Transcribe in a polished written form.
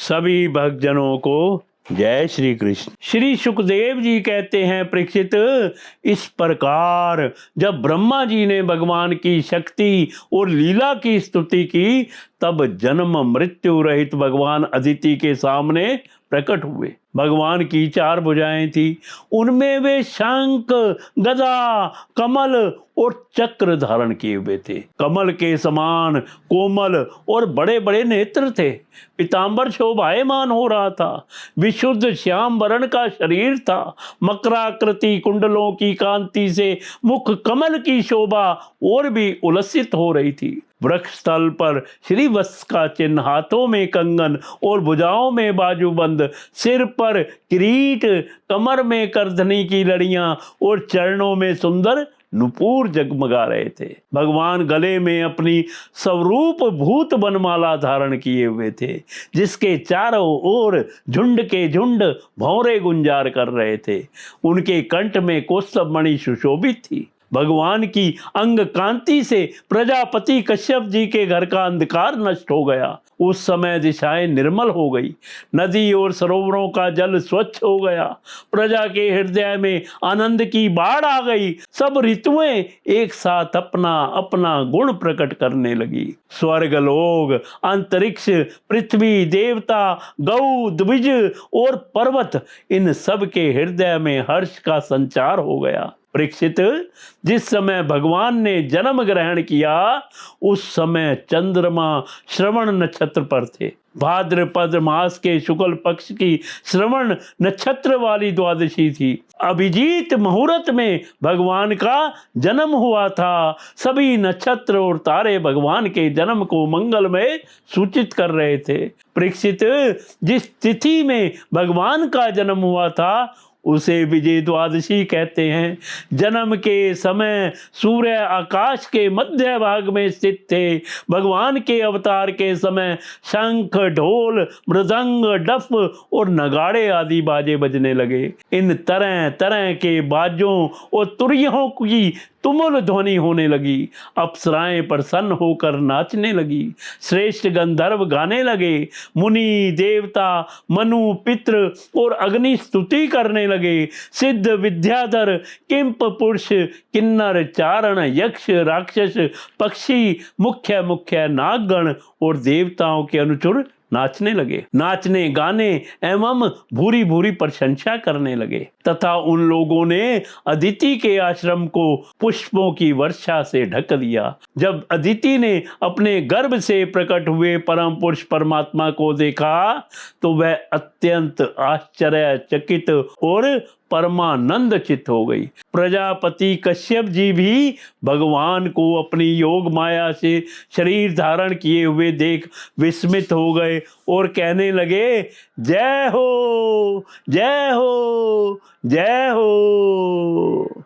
सभी भक्तजनों को जय श्री कृष्ण। श्री सुखदेव जी कहते हैं, परीक्षित, इस प्रकार जब ब्रह्मा जी ने भगवान की शक्ति और लीला की स्तुति की, तब जन्म मृत्यु रहित भगवान अदिति के सामने प्रकट हुए। भगवान की 4 भुजाएं थी, उनमें वे शंख, गदा, कमल और चक्र धारण किए हुए थे। कमल के समान कोमल और बड़े बड़े नेत्र थे। पीतांबर शोभायमान हो रहा था। विशुद्ध श्याम वर्ण का शरीर था। मकराकृति कुंडलों की कांति से मुख कमल की शोभा और भी उल्लसित हो रही थी। वृक्ष स्थल पर श्री वत्स का चिन्ह, हाथों में कंगन और भुजाओं में बाजूबंद, सिर पर किरीट, कमर में करधनी की लड़ियां और चरणों में सुंदर नुपुर जगमगा रहे थे। भगवान गले में अपनी स्वरूप भूत बनमाला धारण किए हुए थे, जिसके चारों ओर झुंड के झुंड भौरे गुंजार कर रहे थे। उनके कंठ में कौस्तुभ मणि सुशोभित थी। भगवान की अंग कांति से प्रजापति कश्यप जी के घर का अंधकार नष्ट हो गया। उस समय दिशाएं निर्मल हो गई। नदी और सरोवरों का जल स्वच्छ हो गया। प्रजा के हृदय में आनंद की बाढ़ आ गई। सब ऋतुएं एक साथ अपना अपना गुण प्रकट करने लगी। स्वर्ग, लोग, अंतरिक्ष, पृथ्वी, देवता, गौ, द्विज और पर्वत, इन सब के हृदय में हर्ष का संचार हो गया। परीक्षित, जिस समय भगवान ने जन्म ग्रहण किया, उस समय चंद्रमा श्रवण नक्षत्र पर थे। भाद्रपद मास के शुक्ल पक्ष की श्रवण नक्षत्र वाली द्वादशी थी। अभिजीत मुहूर्त में भगवान का जन्म हुआ था। सभी नक्षत्र और तारे भगवान के जन्म को मंगलमय सूचित कर रहे थे। परीक्षित, जिस तिथि में भगवान का जन्म हुआ था, उसे विजय द्वादशी कहते हैं। जन्म के समय सूर्य आकाश के मध्य भाग में स्थित थे। भगवान के अवतार के समय शंख, ढोल, मृदंग, डफ और नगाड़े आदि बाजे बजने लगे। इन तरह तरह के बाजों और तुरियों की तुमुल ध्वनि होने लगी। अप्सराएं प्रसन्न होकर नाचने लगी। श्रेष्ठ गंधर्व गाने लगे। मुनि, देवता, मनु, पितृ और अग्नि स्तुति करने लगे। सिद्ध, विद्याधर, किंप, पुरुष, किन्नर, चारण, यक्ष, राक्षस, पक्षी, मुख्य मुख्य नागगण और देवताओं के अनुचर नाचने लगे। नाचने, गाने एवं भूरी भूरी प्रशंसा करने लगे। तथा उन लोगों ने अदिति के आश्रम को पुष्पों की वर्षा से ढक दिया। जब अदिति ने अपने गर्भ से प्रकट हुए परम पुरुष परमात्मा को देखा, तो वह अत्यंत आश्चर्यचकित और परमानंद चित्त हो गई। प्रजापति कश्यप जी भी भगवान को अपनी योग माया से शरीर धारण किए हुए देख विस्मित हो गए और कहने लगे, जय हो, जय हो, जय हो।